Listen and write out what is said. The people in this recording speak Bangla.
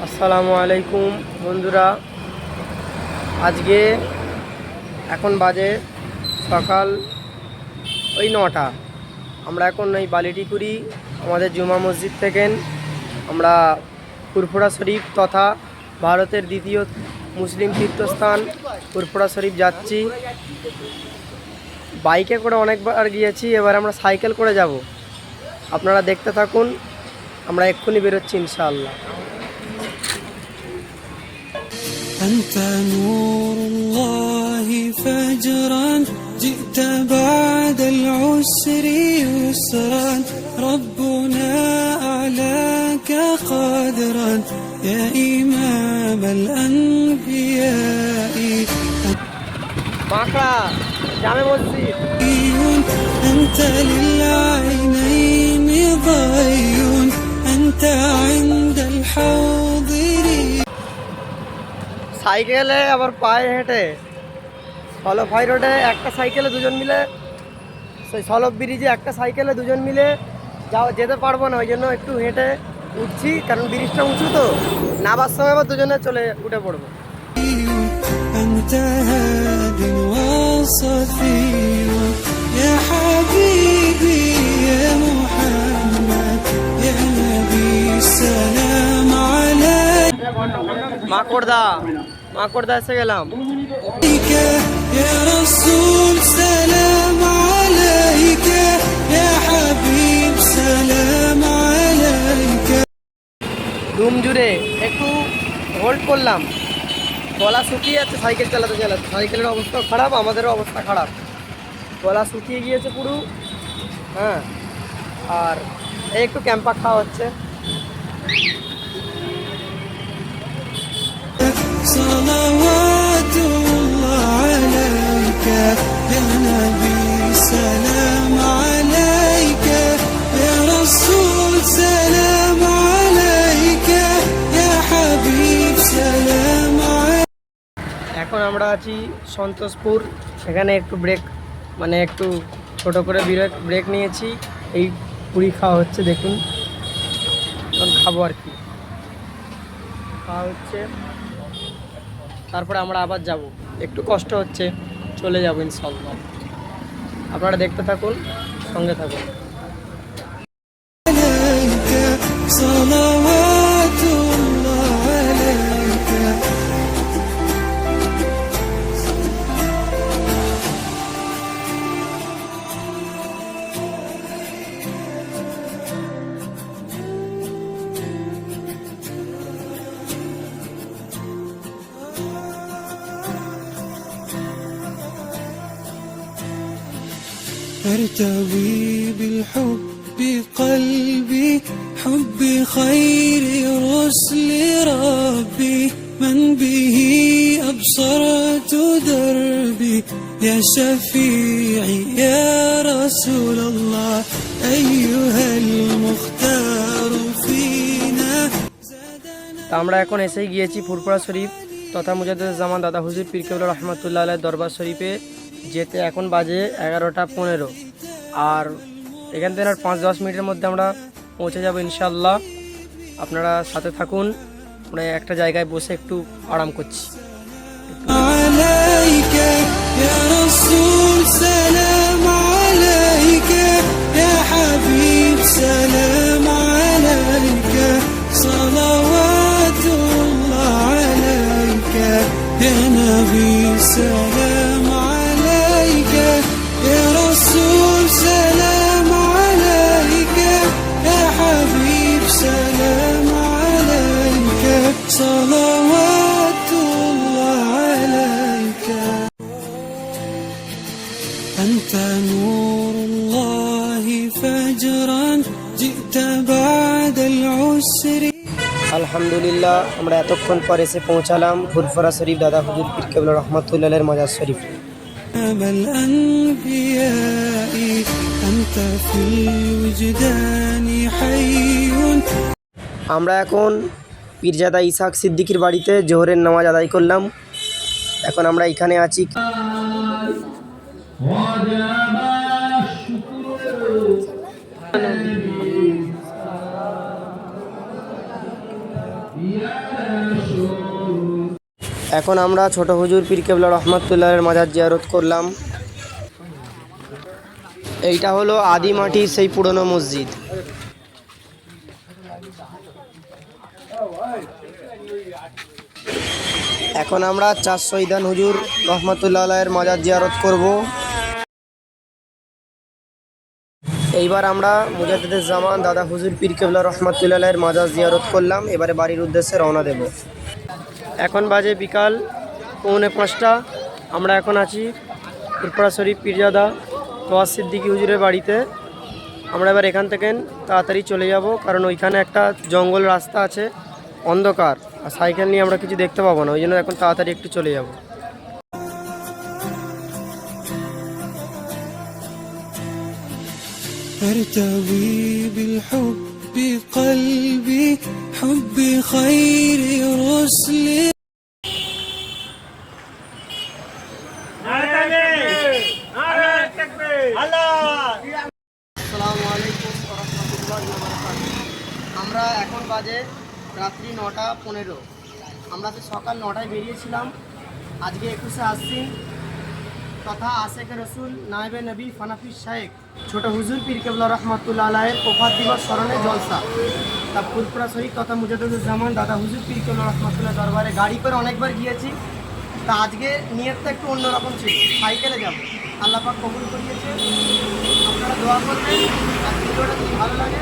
আসসালামু আলাইকুম বন্ধুরা, আজকে এখন বাজে সকাল ওই 9টা। আমরা এখন এই বালিটিকুড়ি আমাদের জুমা মসজিদ থেকে আমরা ফুরফুরা শরীফ তথা ভারতের দ্বিতীয় মুসলিম তীর্থস্থান ফুরফুরা শরীফ যাচ্ছি। বাইকে করে অনেকবার গিয়েছি, এবার আমরা সাইকেল করে যাব। আপনারা দেখতে থাকুন, আমরা এক্ষুনি বেরোচ্ছি ইনশাআল্লাহ। أنت نور الله فجرا جئت بعد العسر يسرا ربنا أعلاك قدرا يا إمام الأنبياء বাঁকড়া জামে মসজিদ। أنت للعينين ضي أنت عند الحاضرين সাইকেলে আবার পায়ে হেঁটে সলভ হাই রোডে একটা সাইকেলে দুজন মিলে, সেই সলভ ব্রিজে একটা সাইকেলে দুজন মিলে যেতে পারবো না, ওই জন্য একটু হেঁটে উঠছি, কারণ ব্রিজটা উঁচু তো। নাবার সময় আবার দুজনে উঠে পড়বো। أنت هاد وصفي يا حبيبي يا محمد يا نبي السلام عليك মাকড়দা এসে গেলাম। يا رسول سلام عليك يا حبيب سلام عليك রুম জুড়ে একটু হোল্ড করলাম, গলা শুকিয়ে যাচ্ছে সাইকেল চালাতে চালাতে। সাইকেলের অবস্থা খারাপ, আমাদেরও অবস্থা খারাপ, গলা শুকিয়ে গিয়েছে পুরো। হ্যাঁ, আর এই একটু ক্যাম্পা খাওয়া হচ্ছে। صلوات الله عليك يا نبي سلام عليك يا رسول سلام عليك يا حبيب سلام عليك এখন আমরা আছি সন্তোষপুর। সেখানে একটু ব্রেক, মানে একটু ছোট করে ব্রেক নিয়েছি। এই পুরি খাওয়া হচ্ছে, দেখুন এখন খাবো আর কি, খাওয়া হচ্ছে। তারপরে আমরা আবার যাব, একটু কষ্ট হচ্ছে, চলে যাব ইনশাআল্লাহ। আপনারা দেখতে থাকুন, সঙ্গে থাকুন। صلوات الله عليك ارتوي بالحب قلبي حب خير رسل ربي من به أبصرت دربي يا شفيعي يا رسول الله أيها المختار فينا তা আমরা এখন এসেই গিয়েছি ফুরফুরা শরীফ তথা মুজাদ্দেদুজ্জামান দাদা হুজুর পীর কেবলা রহমাতুল্লাহ আলাইহির দরবার শরীফে যেতে এখন বাজে 11টা 15। আর এখান থেকে আর 5-10 মিনিটের মধ্যে আমরা পৌঁছে যাব ইনশাআল্লাহ। আপনারা সাথে থাকুন, আমরা একটা জায়গায় বসে একটু আরাম করছি। عليك يا رسول سلام عليك يا حبيب سلام عليك صلوات الله عليك يا نبي سلام عليك يا رسول سلام عليك يا حبيب سلام عليك صلوات الله عليك أنت نور الله فجرا جئت بعد العسر আলহামদুলিল্লাহ, আমরা এতক্ষণ পর এসে পৌঁছালাম ফুরফুরা শরীফ দাদা হুজুর পীর কেবলা রহমাতুল্লাহ আলাইহির মাজার শরীফ। أبا الأنبياء أنت في الوجدان حي আমরা এখন পীরজাদা ইসহাক সিদ্দিকীর বাড়িতে জোহরের নামাজ আদায় করলাম। এখন আমরা এখানে আছি। এখন আমরা ছোট হুজুর পীর কেবলা রহমাতুল্লাহের মাজার জিয়ারত করলাম। এইটা হলো আদি মাটির সেই পুরনো মসজিদ। এখন আমরা চার শহীদান হুজুর রহমাতুল্লাহের মাজার জিয়ারত করব। এইবার আমরা মুজাদ্দিদুজ জামান দাদা হুজুর পীর কেবলা রহমাতুল্লাহের মাজার জিয়ারত করলাম। এবারে বাড়ির উদ্দেশ্যে রওনা দেব। এখন বাজে বিকাল 4:45। আমরা এখন আছি ফুরফুরা শরীফ পীরজাদা তোয়াজ সিদ্দিকী হুজুরের বাড়িতে। আমরা এবার এখান থেকে তাড়াতাড়ি চলে যাব, কারণ ওইখানে একটা জঙ্গল রাস্তা আছে, অন্ধকার, আর সাইকেল নিয়ে আমরা কিছু দেখতে পাবো না, ওই জন্য এখন তাড়াতাড়ি একটু চলে যাব। ارتوي بالحب قلبي حب خير رسلي আসসালামু আলাইকুম ওয়া রাহমাতুল্লাহি ওয়া বারাকাতুহু। আমরা এখন বাজে রাত্রি 9:15। আমরা তো সকাল 9টায় বেরিয়েছিলাম। আজকে 21শে আশ্বিন তথা আশেকে রসুল নায়েবে নবী ফানাফি শায়েখ ছোট হুজুর পীর কেবলা রহমাতুল্লাহ আলাইহির ওফাত দিবস স্মরণে জলসা। তা ফুরফুরা শরীফ তথা মুজাদ্দিদুজ জামান দাদা হুজুর পীর কেবলা রহমাতুল্লাহ দরবারে গাড়ি করে অনেকবার গিয়েছি। তা আজকে নিয়তটা একটু অন্যরকম ছিল, সাইকেলে যাব। আল্লাহ পাক কবুল করিয়েছে। আপনারা দোয়া করবেন। আর ভিডিওটা যদি ভালো লাগে